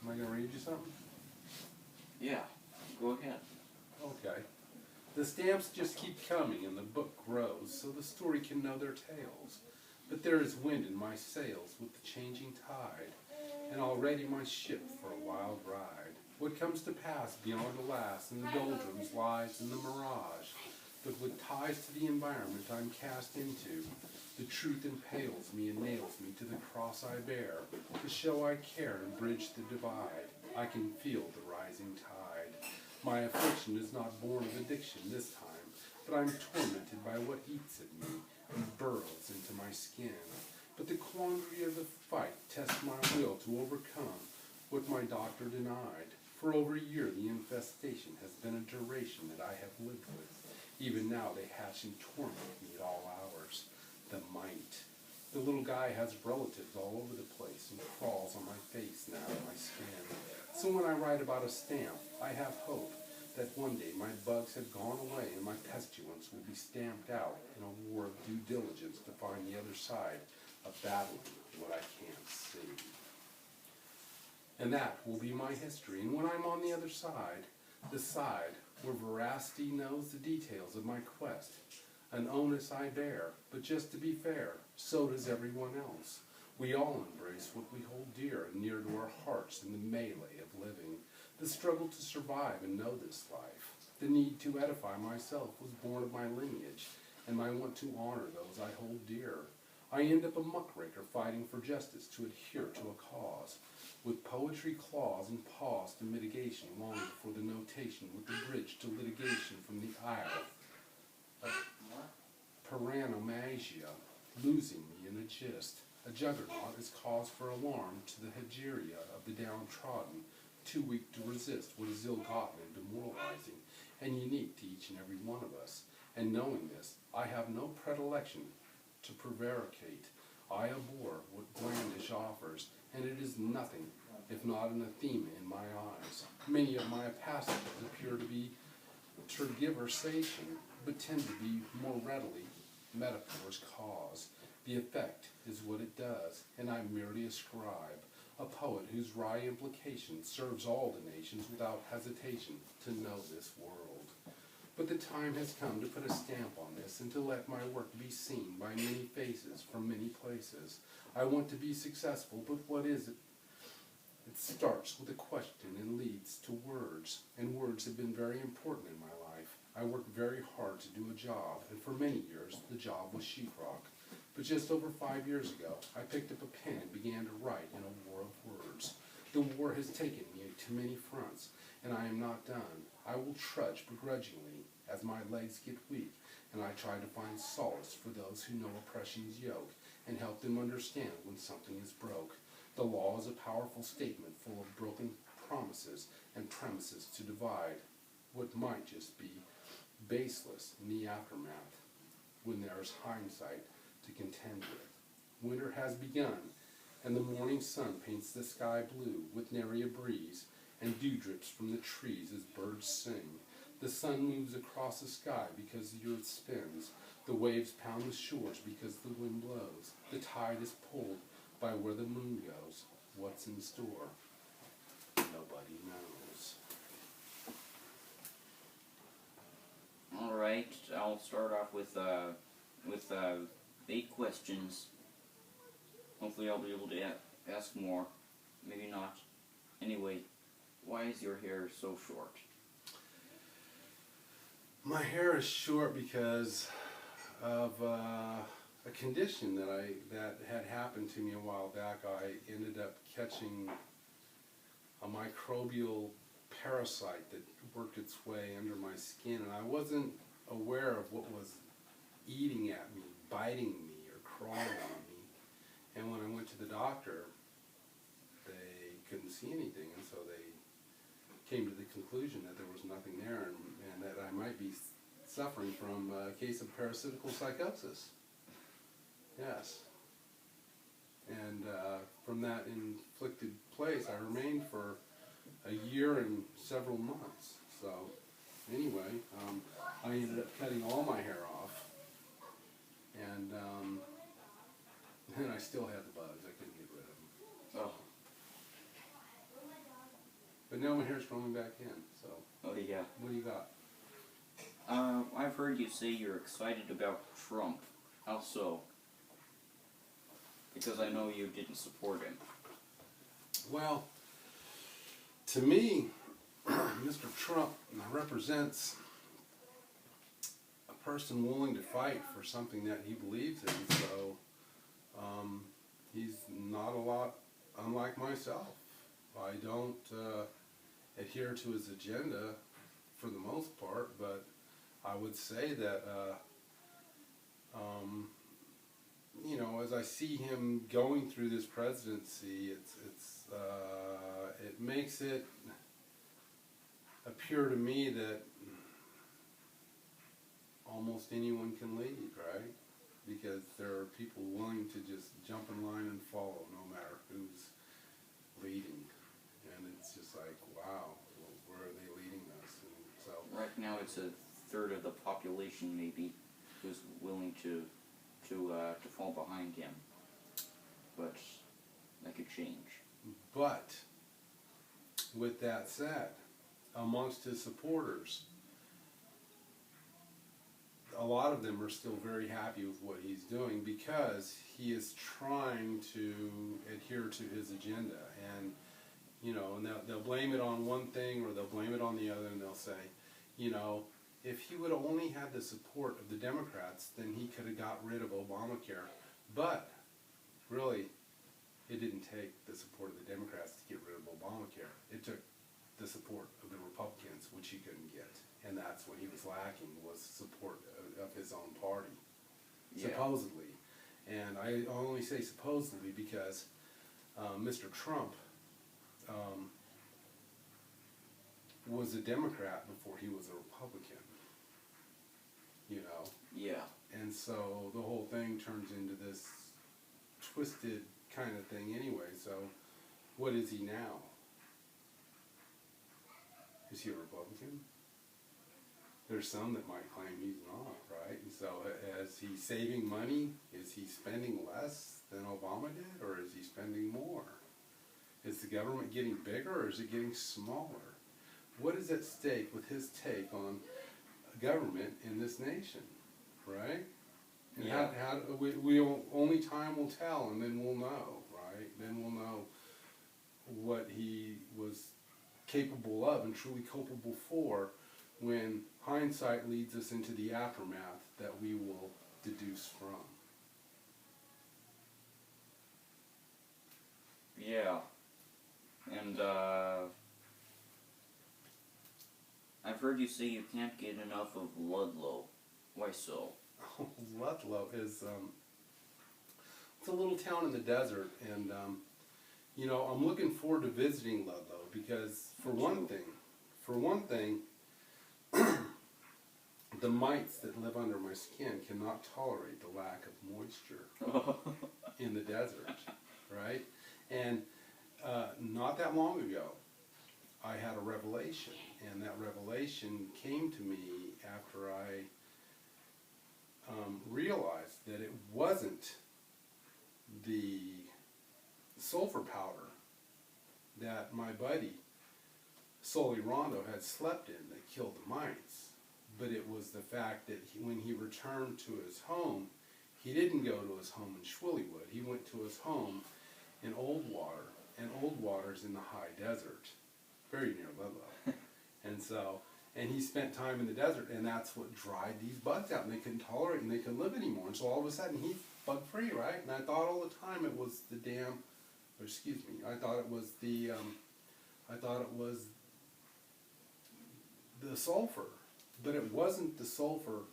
Am I going to read you something? Yeah, go ahead. Okay. The stamps just keep coming and the book grows, so the story can know their tales. But there is wind in my sails with the changing tide, and already my ship for a wild ride. What comes to pass beyond the last in the doldrums lies in the mirage, but with ties to the environment I'm cast into, the truth impales me and nails me to the cross I bear, to show I care and bridge the divide. I can feel the rising tide. My affliction is not born of addiction this time, but I'm tormented by what eats at me and burrows into my skin. But the quandary of the fight tests my will to overcome what my doctor denied. For over a year the infestation has been a duration that I have lived with. Even now they hatch and torment me at all hours. The mite. The little guy has relatives all over the place and crawls on my face now, my skin. So when I write about a stamp, I have hope that one day my bugs have gone away and my pestilence will be stamped out in a war of due diligence to find the other side of battling what I can't see. And that will be my history. And when I'm on the other side, the side where veracity knows the details of my quest, an onus I bear, but just to be fair, so does everyone else. We all embrace what we hold dear and near to our hearts in the melee of living. The struggle to survive and know this life. The need to edify myself was born of my lineage, and I want to honor those I hold dear. I end up a muckraker fighting for justice to adhere to a cause, with poetry claws and pause to mitigation, longing for the notation with the bridge to litigation from the isle of paranomasia, losing me in a gist. A juggernaut is cause for alarm to the hegeria of the downtrodden, too weak to resist what is ill-gotten and demoralizing, and unique to each and every one of us. And knowing this, I have no predilection to prevaricate. I abhor what Blandish offers, and it is nothing if not an anathema in my eyes. Many of my passages appear to be tergiversation, but tend to be more readily metaphor's cause. The effect is what it does, and I merely ascribe. A poet whose wry implication serves all the nations without hesitation to know this world. But the time has come to put a stamp on this and to let my work be seen by many faces from many places. I want to be successful, but what is it? It starts with a question and leads to words, and words have been very important in my life. I worked very hard to do a job, and for many years the job was sheetrock. But just over 5 years ago, I picked up a pen and began to write in a war of words. The war has taken me to many fronts, and I am not done. I will trudge begrudgingly as my legs get weak, and I try to find solace for those who know oppression's yoke, and help them understand when something is broke. The law is a powerful statement full of broken promises and premises to divide what might just be baseless in the aftermath, when there is hindsight to contend with. Winter has begun, and the morning sun paints the sky blue with nary a breeze, and dew drips from the trees as birds sing. The sun moves across the sky because the earth spins. The waves pound the shores because the wind blows. The tide is pulled by where the moon goes. What's in store? Nobody knows. All right, I'll start off with 8 questions. Hopefully I'll be able to ask more. Maybe not. Anyway, why is your hair so short? My hair is short because of a condition that had happened to me a while back. I ended up catching a microbial parasite that worked its way under my skin, and I wasn't aware of what was eating at me, biting me, or crawling on me. And when I went to the doctor, they couldn't see anything, and so they came to the conclusion that there was nothing there, and that I might be suffering from a case of parasitical psychosis. Yes. And from that inflicted place, I remained for a year and several months. So, anyway, I ended up cutting all my hair off, and then I still had the bugs. I couldn't get rid of them. Oh. But now my hair's growing back in, so. Oh yeah. What do you got? I've heard you say you're excited about Trump. How so? Because I know you didn't support him. Well, to me, Mr. Trump represents a person willing to fight for something that he believes in, so he's not a lot unlike myself. I don't adhere to his agenda for the most part, but I would say that, you know, as I see him going through this presidency, it makes it appear to me that almost anyone can lead, right? Because there are people willing to just jump in line and follow no matter who's leading. And it's just like, wow, where are they leading us? And so Right now it's a third of the population maybe who's willing to fall behind him. But that could change. But, with that said, amongst his supporters, a lot of them are still very happy with what he's doing because he is trying to adhere to his agenda. And, you know, and they'll blame it on one thing or they'll blame it on the other, and they'll say, you know, if he would have only had the support of the Democrats, then he could have got rid of Obamacare. But, really, it didn't take the support of the Democrats to get rid of Obamacare. It took the support of the Republicans, which he couldn't get. And that's what he was lacking, was support of his own party, supposedly. And I only say supposedly because Mr. Trump was a Democrat before he was a Republican, you know? Yeah. And so the whole thing turns into this twisted kind of thing anyway. So what is he now? Is he a Republican? There's some that might claim he's not, right? And so is he saving money? Is he spending less than Obama did, or is he spending more? Is the government getting bigger, or is it getting smaller? What is at stake with his take on government in this nation, right? And Yeah. only time will tell, and then we'll know, right? Then we'll know what he was capable of and truly culpable for when hindsight leads us into the aftermath that we will deduce from. Yeah. And I've heard you say you can't get enough of Ludlow. Why so? Ludlow is it's a little town in the desert, and you know, I'm looking forward to visiting Ludlow because for one thing, the mites that live under my skin cannot tolerate the lack of moisture in the desert, right? And not that long ago, I had a revelation, and that revelation came to me after I realized that it wasn't the sulfur powder that my buddy Sully Rondo had slept in that killed the mites, but it was the fact that when he returned to his home, he didn't go to his home in Schwillywood. He went to his home in Old Water, and Old Water's in the high desert, very near Ludlow. And he spent time in the desert, and that's what dried these bugs out, and they couldn't tolerate it, and they couldn't live anymore. And so all of a sudden, he's bug-free, right? And I thought all the time it was the I thought it was the sulfur, but it wasn't the sulfur,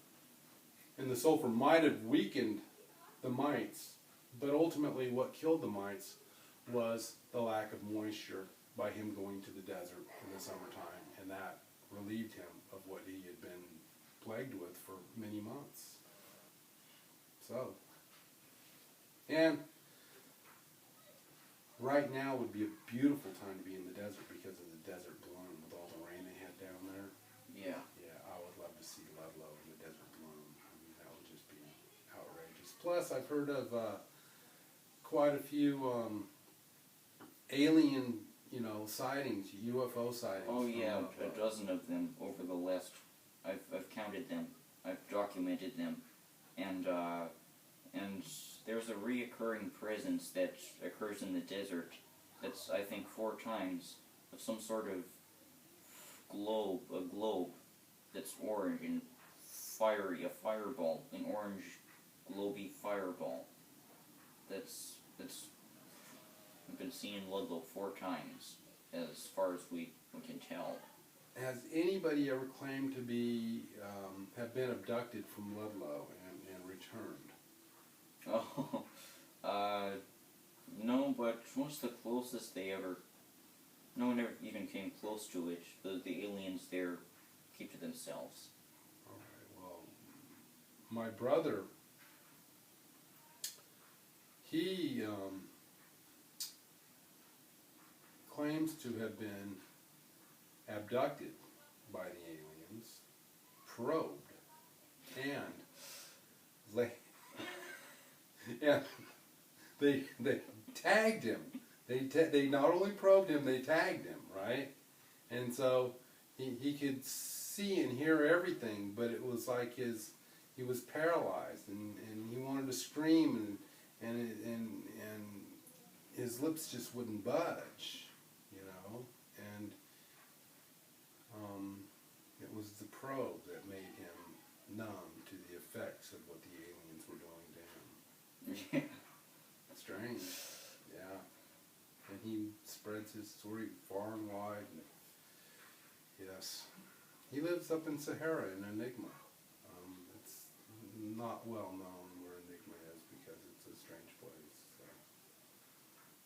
and the sulfur might have weakened the mites, but ultimately what killed the mites was the lack of moisture by him going to the desert in the summertime, and that relieved him of what he had been plagued with for many months. So, and right now would be a beautiful time to be in the desert because of the desert bloom with all the rain they had down there. Yeah. Yeah, I would love to see Ludlow in the desert bloom. I mean, that would just be outrageous. Plus, I've heard of quite a few alien you know, sightings, UFO sightings. Oh yeah, from, a dozen of them over the last. I've counted them. I've documented them, and there's a reoccurring presence that occurs in the desert. That's I think 4 times of some sort of a globe that's orange and fiery, a fireball, an orange globy fireball. That's been seen in Ludlow 4 times, as far as we can tell. Has anybody ever claimed to be, have been abducted from Ludlow and returned? Oh, no, but what's the closest they ever... No one ever even came close to it. The aliens there keep to themselves. Alright, well, my brother, he claims to have been abducted by the aliens, probed, and they tagged him. They not only probed him, they tagged him, right? And so he could see and hear everything, but it was like he was paralyzed, and he wanted to scream, and his lips just wouldn't budge, you know, and it was the probe that made him numb to the effects of what the aliens were doing to him. Strange, yeah. And he spreads his story far and wide. And yes, he lives up in Sahara in Enigma. It's not well known where Enigma is because it's a strange place. So.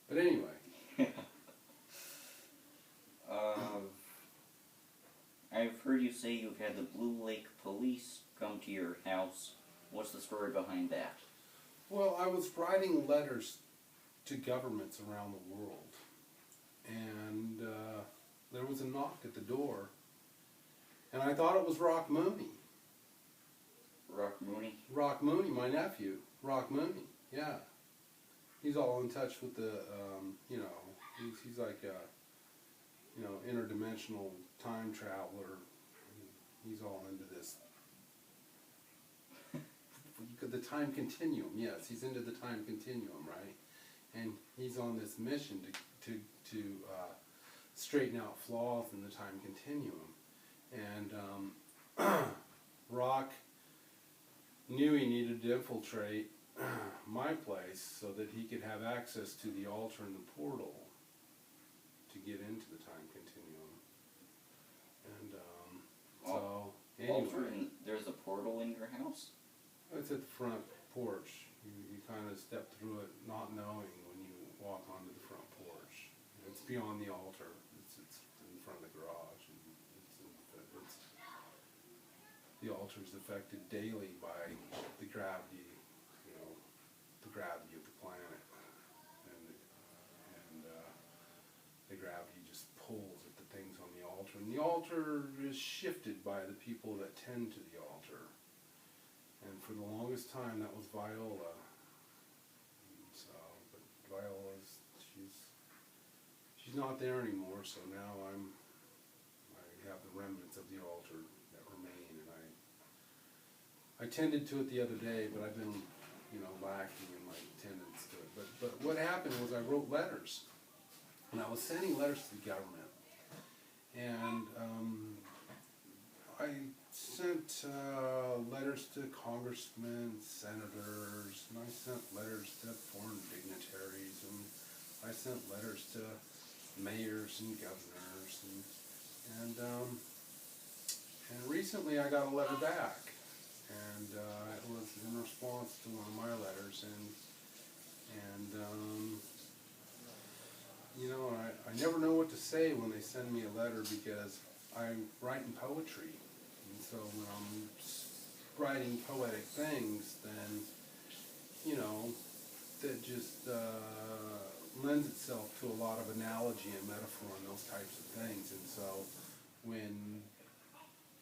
But anyway. I've heard you say you've had the Blue Lake Police come to your house. What's the story behind that? Well, I was writing letters to governments around the world, and there was a knock at the door, and I thought it was Rock Mooney. Rock Mooney? Rock Mooney, my nephew. Rock Mooney, yeah. He's all in touch with the, you know, he's like a, you know, interdimensional time traveler. He's all into this. The time continuum, yes, he's into the time continuum, right? And he's on this mission to straighten out flaws in the time continuum. And Rock knew he needed to infiltrate my place so that he could have access to the altar and the portal to get into the time continuum. And so, anyway. There's a portal in your house? It's at the front porch. You kind of step through it not knowing when you walk onto the front porch. It's beyond the altar. It's in front of the garage. And the altar is affected daily by the gravity, you know, the gravity of the planet. And the gravity just pulls at the things on the altar. And the altar is shifted by the people that tend to the altar. And for the longest time, that was Viola. So, but Viola's, she's not there anymore. So now I have the remnants of the altar that remain, and I tended to it the other day, but I've been, you know, lacking in my attendance to it. But what happened was I wrote letters, and I was sending letters to the government, and I sent letters to congressmen, senators, and I sent letters to foreign dignitaries, and I sent letters to mayors and governors, and recently I got a letter back, and it was in response to one of my letters, and you know, I never know what to say when they send me a letter because I'm writing poetry. So when I'm writing poetic things, then, you know, that just lends itself to a lot of analogy and metaphor and those types of things. And so when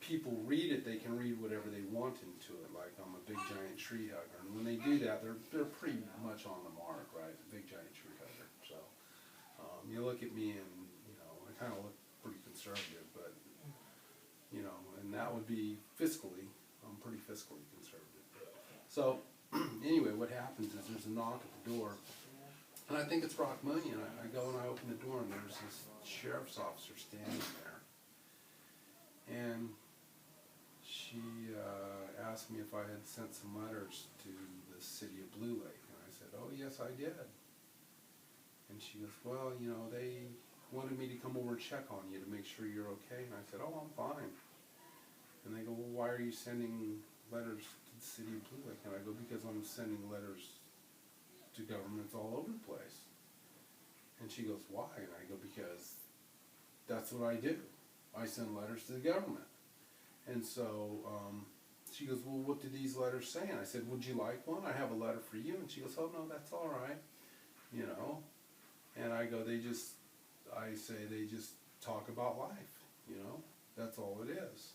people read it, they can read whatever they want into it, like I'm a big giant tree hugger. And when they do that, they're pretty much on the mark, right? A big giant tree hugger. So you look at me and conservative, but, you know, and that would be fiscally, I'm pretty fiscally conservative. So, anyway, what happens is there's a knock at the door, and I think it's Rock Money, and I go and I open the door, and there's this sheriff's officer standing there. And she asked me if I had sent some letters to the city of Blue Lake, and I said, oh yes I did. And she goes, well, you know, they wanted me to come over and check on you to make sure you're okay. And I said, oh, I'm fine. And they go, well, why are you sending letters to the city of Blue Lake? And I go, because I'm sending letters to governments all over the place. And she goes, why? And I go, because that's what I do. I send letters to the government. And so she goes, well, what do these letters say? And I said, would you like one? I have a letter for you. And she goes, oh, no, that's all right, you know. And I go, I say they just talk about life, you know. That's all it is.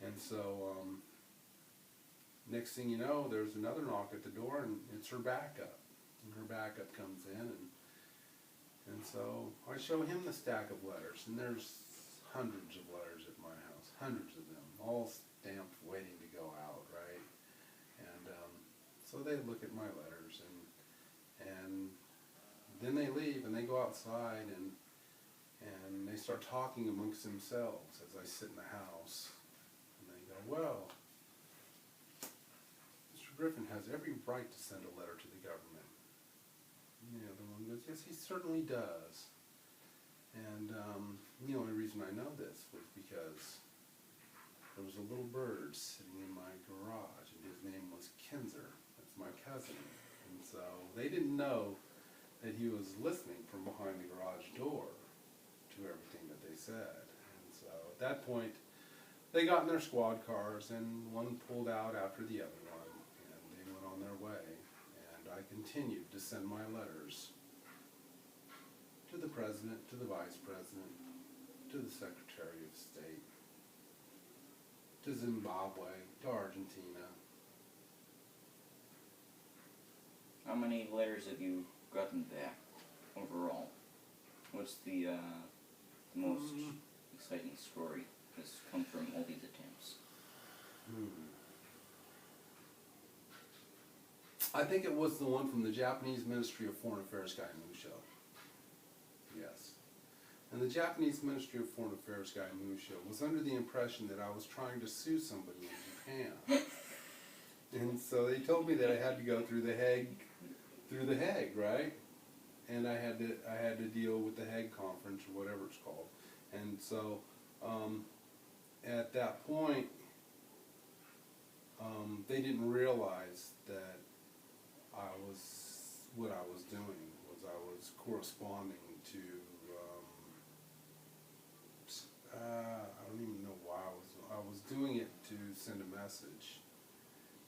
And so next thing you know, there's another knock at the door, and it's her backup. And her backup comes in, and so I show him the stack of letters, and there's hundreds of letters at my house, hundreds of them, all stamped, waiting to go out, right? And so they look at my letters, and then they leave, and they go outside, and they start talking amongst themselves as I sit in the house, and they go, well, Mr. Griffin has every right to send a letter to the government. You know, the one goes, yes, he certainly does. And the only reason I know this was because there was a little bird sitting in my garage, and his name was Kinzer. That's my cousin. And so they didn't know that he was listening from behind the garage door to everything that they said. And so at that point, they got in their squad cars, and one pulled out after the other one, and they went on their way. And I continued to send my letters to the President, to the Vice President, to the Secretary of State, to Zimbabwe, to Argentina. How many letters have you gotten back overall? What's the most exciting story that's come from all these attempts? I think it was the one from the Japanese Ministry of Foreign Affairs guy, Musho. Yes. And the Japanese Ministry of Foreign Affairs guy, Musho, was under the impression that I was trying to sue somebody in Japan. And so they told me that I had to go through the Hague, right? And I had to deal with the Hague Conference, or whatever it's called. And so at that point, they didn't realize that what I was doing was I was corresponding to, I don't even know why I was doing it to send a message.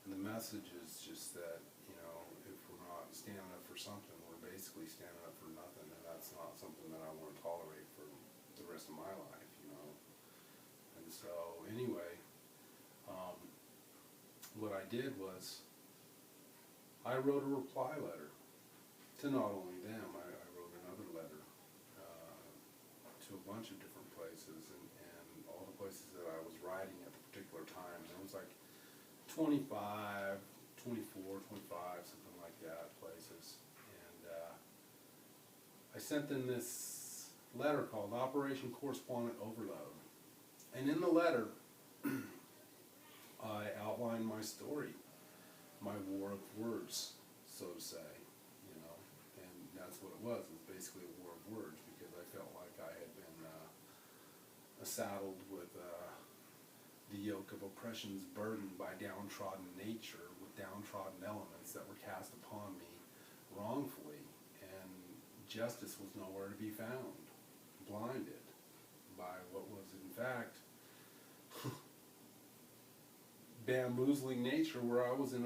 And the message is just that, you know, if we're not standing up for something, we're basically standing up for nothing, and that's not something that I want to tolerate for the rest of my life, you know. And so, anyway, what I did was I wrote a reply letter to not only them, I wrote another letter to a bunch of different places, and all the places that I was writing at the particular time. There was like 25, 24, 25, something like that, places. And I sent them this letter called Operation Correspondent Overload. And in the letter, I outlined my story, my war of words, so to say, you know. And that's what it was. It was basically a war of words, because I felt like I had been saddled with the yoke of oppression's burden by downtrodden nature, with downtrodden elements that were cast upon me wrongfully, and justice was nowhere to be found, blinded by what was in fact bamboozling nature, where I was in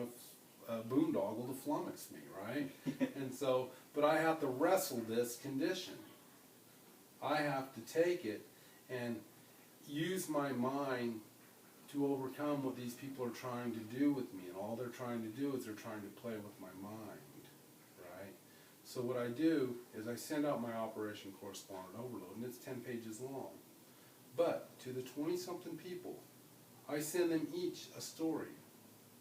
a boondoggle to flummox me, right? And so, but I have to wrestle this condition. I have to take it and use my mind to overcome what these people are trying to do with me, and all they're trying to do is they're trying to play with my mind, right? So what I do is I send out my Operation Correspondent Overload, and it's 10 pages long. But to the 20-something people, I send them each a story,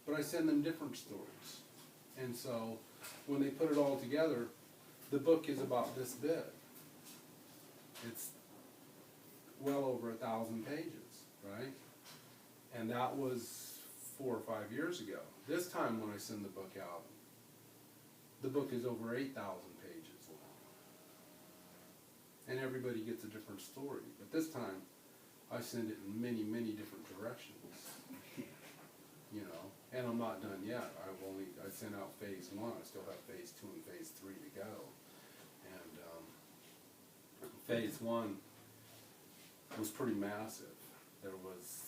but I send them different stories. And so when they put it all together, the book is about this big. It's well over 1,000 pages, right? And that was 4 or 5 years ago. This time when I send the book out, the book is over 8,000 pages long. And everybody gets a different story. But this time, I send it in many, many different directions. You know, and I'm not done yet. I sent out phase 1. I still have phase 2 and phase 3 to go. And phase 1 was pretty massive. There was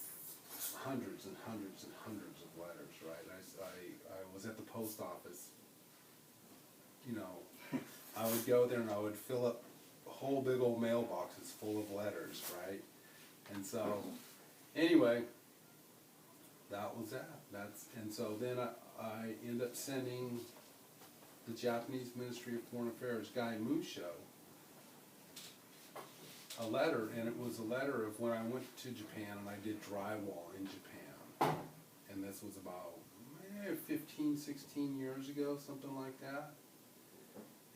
hundreds and hundreds and hundreds of letters, right? I was at the post office, you know, I would go there and I would fill up whole big old mailboxes full of letters, right? And so, anyway, that was that. And so then I end up sending the Japanese Ministry of Foreign Affairs guy Musho a letter, and it was a letter of when I went to Japan and I did drywall in Japan. And this was about 15, 16 years ago, something like that.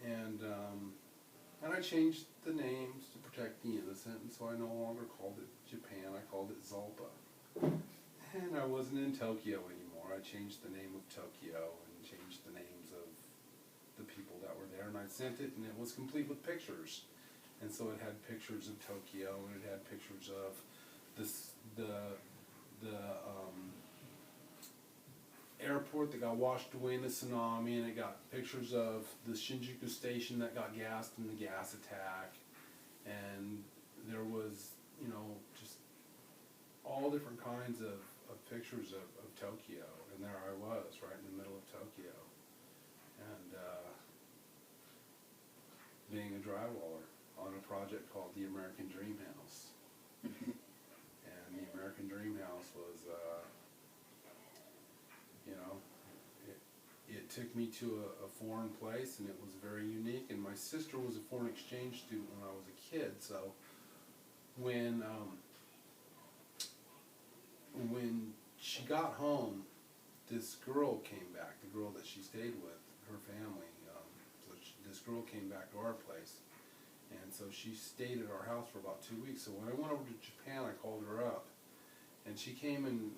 And I changed the names to protect the innocent, and so I no longer called it Japan, I called it Zalpa. And I wasn't in Tokyo anymore. I changed the name of Tokyo and changed the names of the people that were there, and I sent it, and it was complete with pictures. And so it had pictures of Tokyo, and it had pictures of the airport that got washed away in the tsunami, and it got pictures of the Shinjuku station that got gassed in the gas attack, and there was, you know, just all different kinds of pictures of Tokyo, and there I was, right in the middle of Tokyo, and being a drywaller on a project called the American Dream House. And the American Dream House was, you know, it took me to a foreign place, and it was very unique. And my sister was a foreign exchange student when I was a kid, so when she got home, this girl came back, the girl that she stayed with, her family. This girl came back to our place, and so she stayed at our house for about 2 weeks. So when I went over to Japan, I called her up, and she came and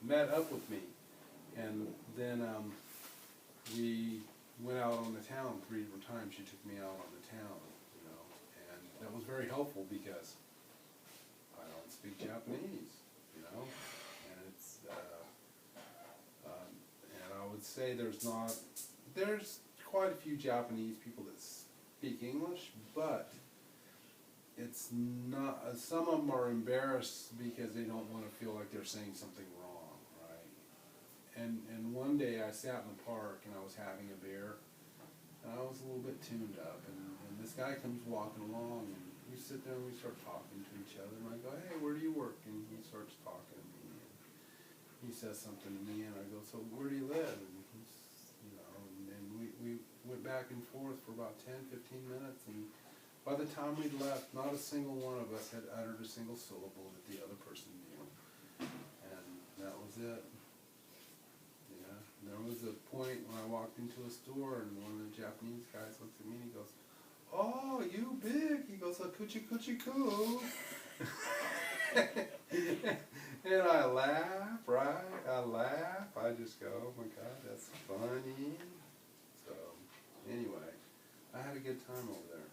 met up with me, and then we went out on the town 3 different times. She took me out on the town, you know, and that was very helpful because I don't speak Japanese, you know, and it's and I would say there's quite a few Japanese people that speak English, but it's not, some of them are embarrassed because they don't want to feel like they're saying something wrong, right? And one day I sat in the park and I was having a beer, and I was a little bit tuned up, and this guy comes walking along, and we sit there and we start talking to each other, and I go, hey, where do you work? And he starts talking to me, and he says something to me, and I go, so where do you live? And he's, you know, and we went back and forth for about 10, 15 minutes, and by the time we'd left, not a single one of us had uttered a single syllable that the other person knew. And that was it. Yeah. There was a point when I walked into a store, and one of the Japanese guys looks at me and he goes, oh, you big. He goes, coochie coochie coo. And I laugh, right? I laugh. I just go, oh my God, that's funny. So, anyway, I had a good time over there.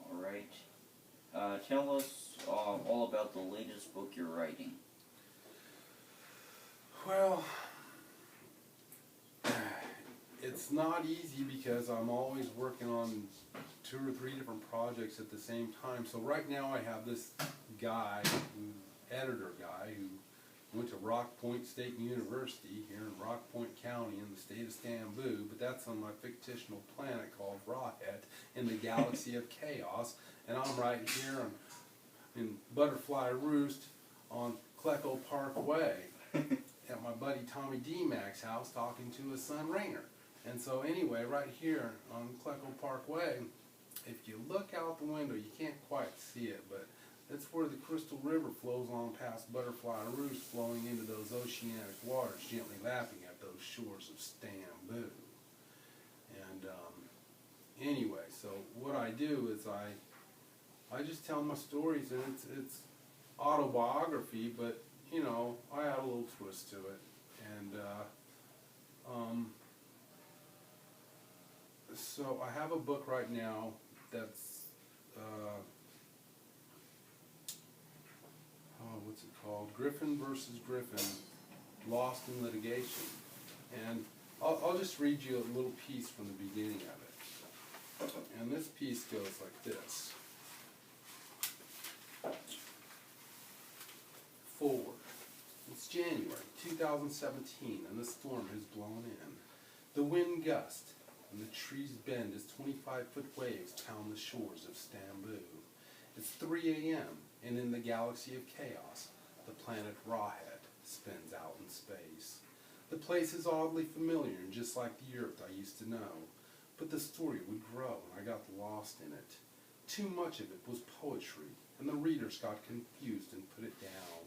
All right. Tell us all about the latest book you're writing. Well, it's not easy because I'm always working on 2 or 3 different projects at the same time. So right now I have this guy, editor guy, who went to Rock Point State University here in Rock Point County in the state of Stambu, but that's on my fictional planet called Rawhead in the galaxy of chaos, and I'm right here in Butterfly Roost on Klecko Parkway at my buddy Tommy D. Mac's house talking to his son Rainer. And so anyway, right here on Klecko Parkway, if you look out the window, you can't quite see it, but that's where the Crystal River flows on past Butterfly Roost, flowing into those oceanic waters, gently lapping at those shores of Stamboo. And anyway, so what I do is I just tell my stories, and it's autobiography, but you know, I add a little twist to it. And so I have a book right now that's what's it called? Griffin versus Griffin, Lost in Litigation. And I'll just read you a little piece from the beginning of it. And this piece goes like this. Forward. It's January 2017, and the storm has blown in. The wind gusts, and the trees bend as 25-foot waves pound the shores of Stamboo. It's 3 a.m., and in the galaxy of chaos, the planet Rawhead spins out in space. The place is oddly familiar and just like the Earth I used to know, but the story would grow, and I got lost in it. Too much of it was poetry, and the readers got confused and put it down.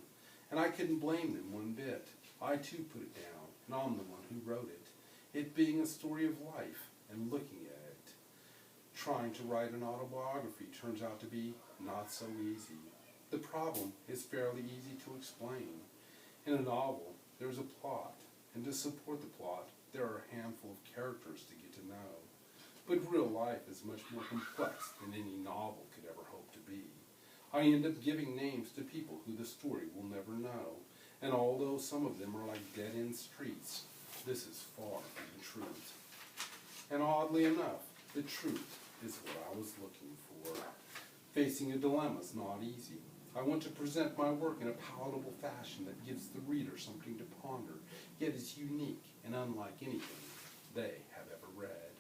And I couldn't blame them one bit. I too put it down, and I'm the one who wrote it. It being a story of life, and looking at it. Trying to write an autobiography turns out to be not so easy. The problem is fairly easy to explain. In a novel, there's a plot, and to support the plot, there are a handful of characters to get to know. But real life is much more complex than any novel could ever hope to be. I end up giving names to people who the story will never know, and although some of them are like dead-end streets, this is far from the truth. And oddly enough, the truth is what I was looking for. Facing a dilemma is not easy. I want to present my work in a palatable fashion that gives the reader something to ponder, yet is unique and unlike anything they have ever read.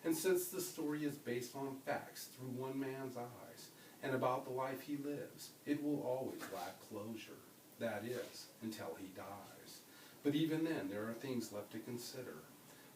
And since the story is based on facts through one man's eyes, and about the life he lives, it will always lack closure. That is, until he dies. But even then, there are things left to consider.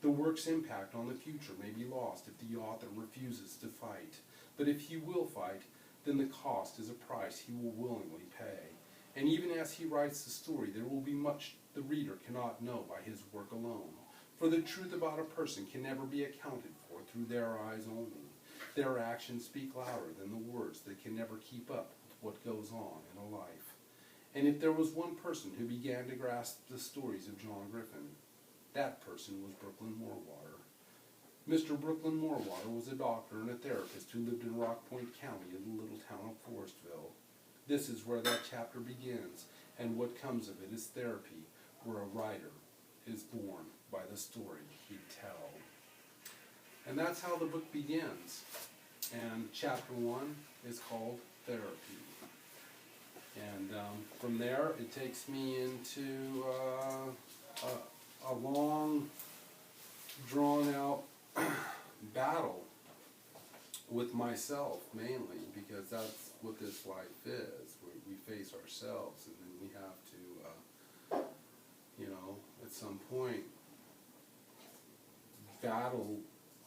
The work's impact on the future may be lost if the author refuses to fight. But if he will fight, then the cost is a price he will willingly pay. And even as he writes the story, there will be much the reader cannot know by his work alone. For the truth about a person can never be accounted for through their eyes only. Their actions speak louder than the words that can never keep up with what goes on in a life. And if there was one person who began to grasp the stories of John Griffin, that person was Brooklyn Moorwater. Mr. Brooklyn Moorwater was a doctor and a therapist who lived in Rock Point County in the little town of Forestville. This is where that chapter begins, and what comes of it is therapy, where a writer is born by the story he'd tell. And that's how the book begins. And chapter 1 is called Therapy. And from there, it takes me into a long, drawn-out battle with myself, mainly, because that's what this life is. We face ourselves, and then we have to, at some point, battle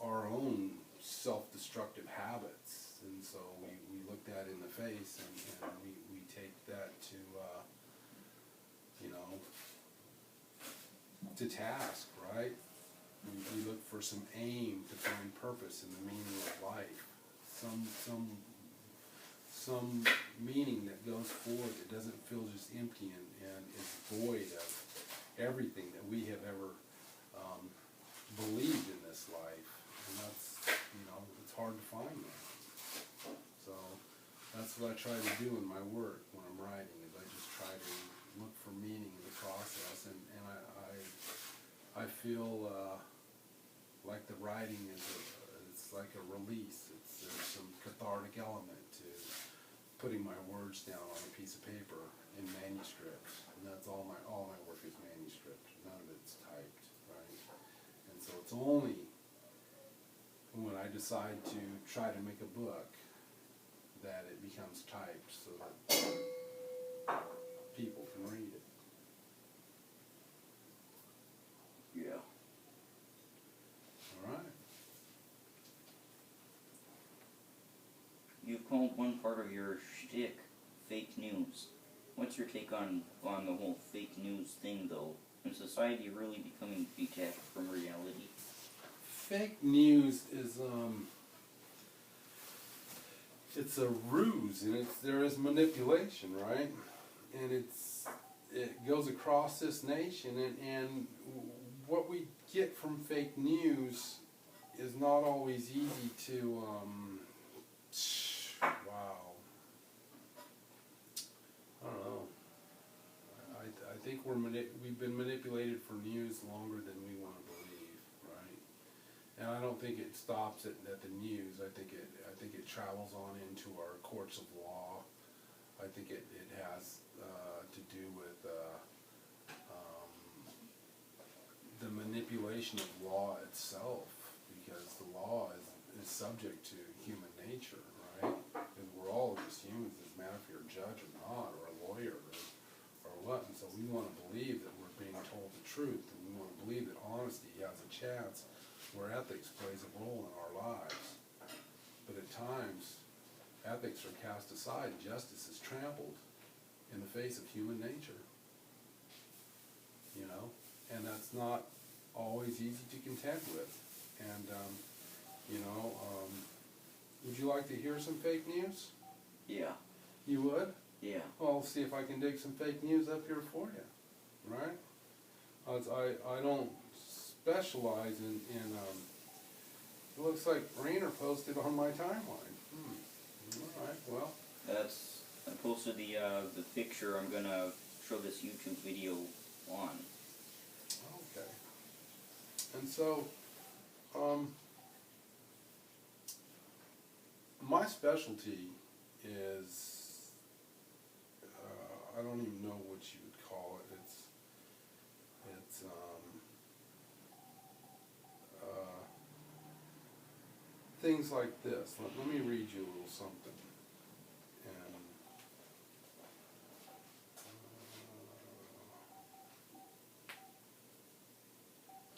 our own self-destructive habits. And so we look that in the face, and we take that to task, right? We look for some aim to find purpose in the meaning of life, some meaning that goes forward that doesn't feel just empty and is void of everything that we have ever believed in this life. And that's, it's hard to find that. So that's what I try to do in my work when I'm writing, is I just try to look for meaning in the process, and I feel like the writing it's like a release. There's some cathartic element to putting my words down on a piece of paper in manuscript, and that's all my work is manuscript. None of it's typed, right? And so it's only when I decide to try to make a book that it becomes typed so that people can read it. Yeah. called one part of your shtick fake news. What's your take on the whole fake news thing, though? Is society really becoming detached from reality? Fake news is it's a ruse, and there is manipulation, right? And it goes across this nation, and what we get from fake news is not always easy to wow. I don't know. I think we've been manipulated for news longer than we want to believe, right? And I don't think it stops at the news. I think it travels on into our courts of law. I think it has to do with the manipulation of law itself, because the law is subject to human nature, right? Because we're all just humans. It doesn't matter if you're a judge or not, or a lawyer or what. And so we want to believe that we're being told the truth, and we want to believe that honesty has a chance, where ethics plays a role in our lives. But at times, ethics are cast aside, and justice is trampled in the face of human nature. You know? And that's not always easy to contend with. And, would you like to hear some fake news? Yeah. You would? Yeah. Well, I'll see if I can dig some fake news up here for you, right? I don't specialize in it looks like Rainer posted on my timeline. All right, well. I posted the picture I'm gonna show this YouTube video on. Okay. And so, my specialty is, I don't even know what you would call it. It's things like this. Let me read you a little something. And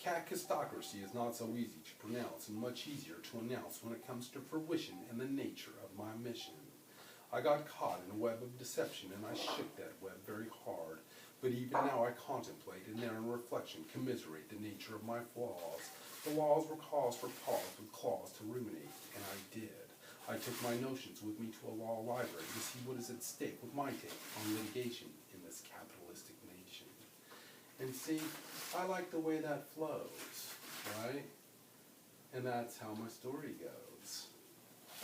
Kakistocracy is not so easy to pronounce and much easier to announce when it comes to fruition and the nature of my mission. I got caught in a web of deception, and I shook that web very hard. But even now I contemplate, and there in reflection commiserate the nature of my flaws. The laws were cause for pause with claws to ruminate, and I did. I took my notions with me to a law library to see what is at stake with my take on litigation in this capitalistic nation. And see, I like the way that flows, right? And that's how my story goes.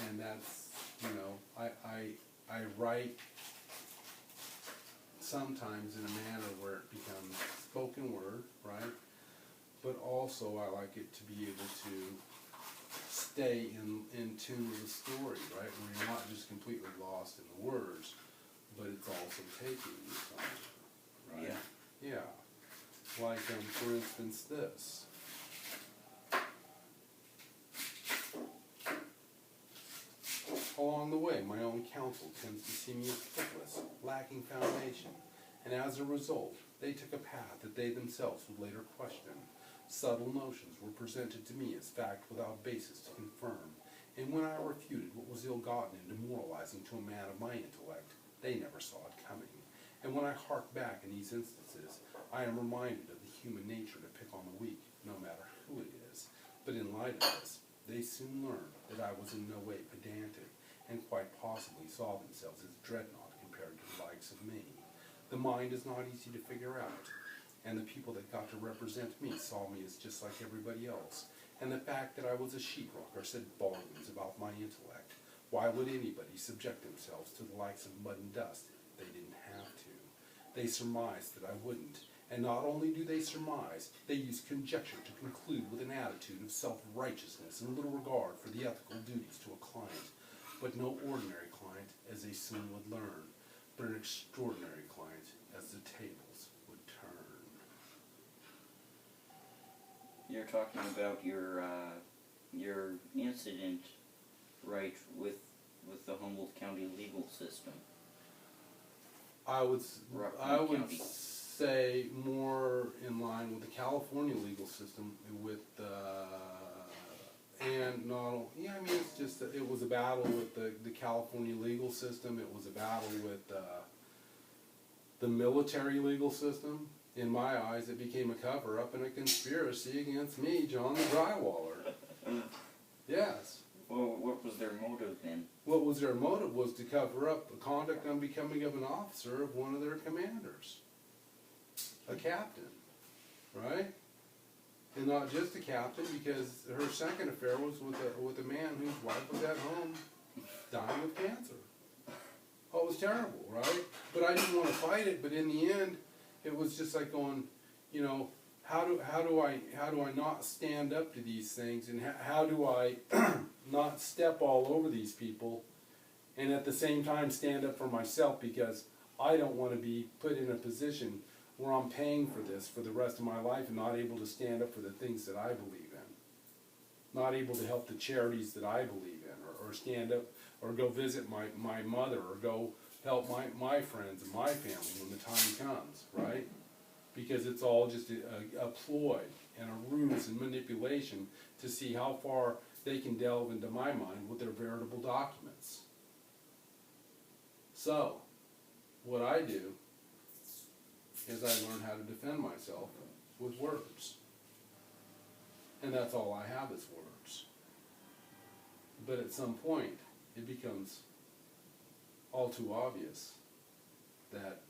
And that's, I write sometimes in a manner where it becomes spoken word, right? But also I like it to be able to stay in tune with the story, right? Where you're not just completely lost in the words, but it's also taking you somewhere, right? Yeah. Like, for instance, this. Along the way, my own counsel tends to see me as hopeless, lacking foundation, and as a result, they took a path that they themselves would later question. Subtle notions were presented to me as fact without basis to confirm, and when I refuted what was ill-gotten and demoralizing to a man of my intellect, they never saw it coming. And when I hark back in these instances, I am reminded of the human nature to pick on the weak, no matter who it is. But in light of this, they soon learned that I was in no way pedantic, and quite possibly saw themselves as dreadnought compared to the likes of me. The mind is not easy to figure out, and the people that got to represent me saw me as just like everybody else, and the fact that I was a sheetrocker said volumes about my intellect. Why would anybody subject themselves to the likes of mud and dust? They didn't have to. They surmised that I wouldn't, and not only do they surmise, they use conjecture to conclude with an attitude of self-righteousness and little regard for the ethical duties to a client. But no ordinary client, as they soon would learn, but an extraordinary client, as the tables would turn. You're talking about your incident, right, with the Humboldt County legal system. I would County. say more in line with the California legal system, with and And not, yeah, I mean, it's just, it was a battle with the California legal system. It was a battle with the military legal system. In my eyes, it became a cover-up and a conspiracy against me, John the Drywaller. Yes. Well, what was their motive then? What was their motive was to cover up the conduct on becoming of an officer of one of their commanders. A captain, right? And not just a captain, because her second affair was with a man whose wife was at home dying of cancer. Oh, it was terrible, right? But I didn't want to fight it. But in the end, it was just like going, you know, how do I not stand up to these things, and how do I not step all over these people, and at the same time stand up for myself, because I don't want to be put in a position where I'm paying for this for the rest of my life and not able to stand up for the things that I believe in. Not able to help the charities that I believe in, or stand up, or go visit my mother, or go help my friends and my family when the time comes, right? Because it's all just a ploy and a ruse and manipulation to see how far they can delve into my mind with their veritable documents. So, what I do is I learn how to defend myself with words. And that's all I have is words. But at some point, it becomes all too obvious that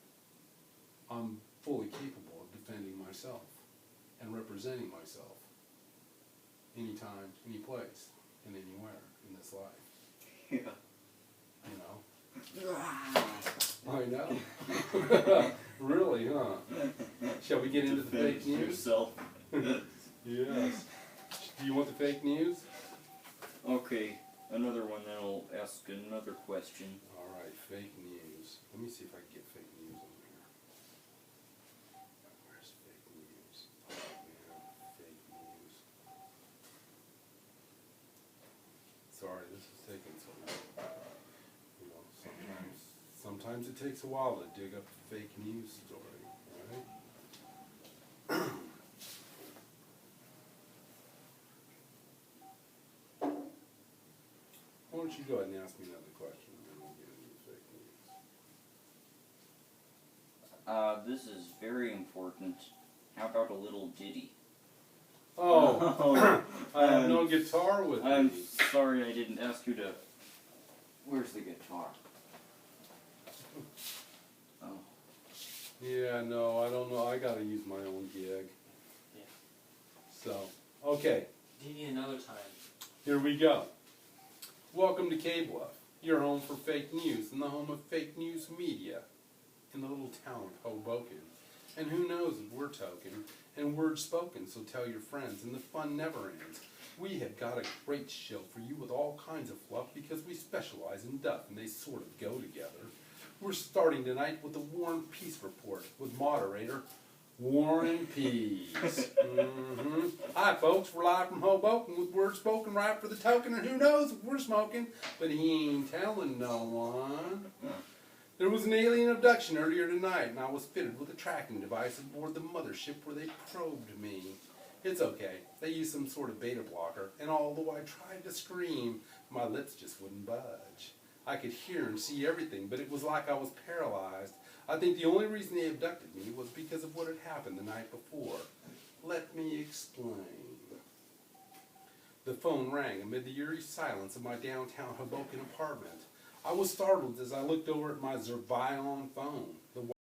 I'm fully capable of defending myself and representing myself anytime, any place, and anywhere in this life. Yeah. You know? I know. Really, huh? Shall we get into the fake news? Yourself. Yes. Do you want the fake news? Okay, another one, then I'll ask another question. All right, fake news. Let me see if I can get fake news on here. Where's fake news? Oh man, fake news. Sorry, this is taking so long. You know, sometimes it takes a while to dig up a fake news story, right? Why don't you go ahead and ask me another question, and then we'll get into the fake news. This is very important. How about a little ditty? Oh, I have no guitar with I'm me. sorry I didn't ask you to... Where's the guitar? Oh. Yeah, no, I don't know. I gotta use my own gig. Yeah. So, okay, Do you need another time? here we go. Welcome to K-Bluff, your home for fake news and the home of fake news media in the little town of Hoboken. And who knows if we're token and words spoken, so tell your friends and the fun never ends. We have got a great show for you with all kinds of fluff because we specialize in duff and they sort of go together. We're starting tonight with the War and Peace Report with moderator War and Peace. Hi folks, we're live from Hoboken with words spoken right for the token, and who knows if we're smoking, but he ain't telling no one. There was an alien abduction earlier tonight, and I was fitted with a tracking device aboard the mothership where they probed me. It's okay, they used some sort of beta blocker, and although I tried to scream, my lips just wouldn't budge. I could hear and see everything, but it was like I was paralyzed. I think the only reason they abducted me was because of what had happened the night before. Let me explain. The phone rang amid the eerie silence of my downtown Hoboken apartment. I was startled as I looked over at my Zervion phone. The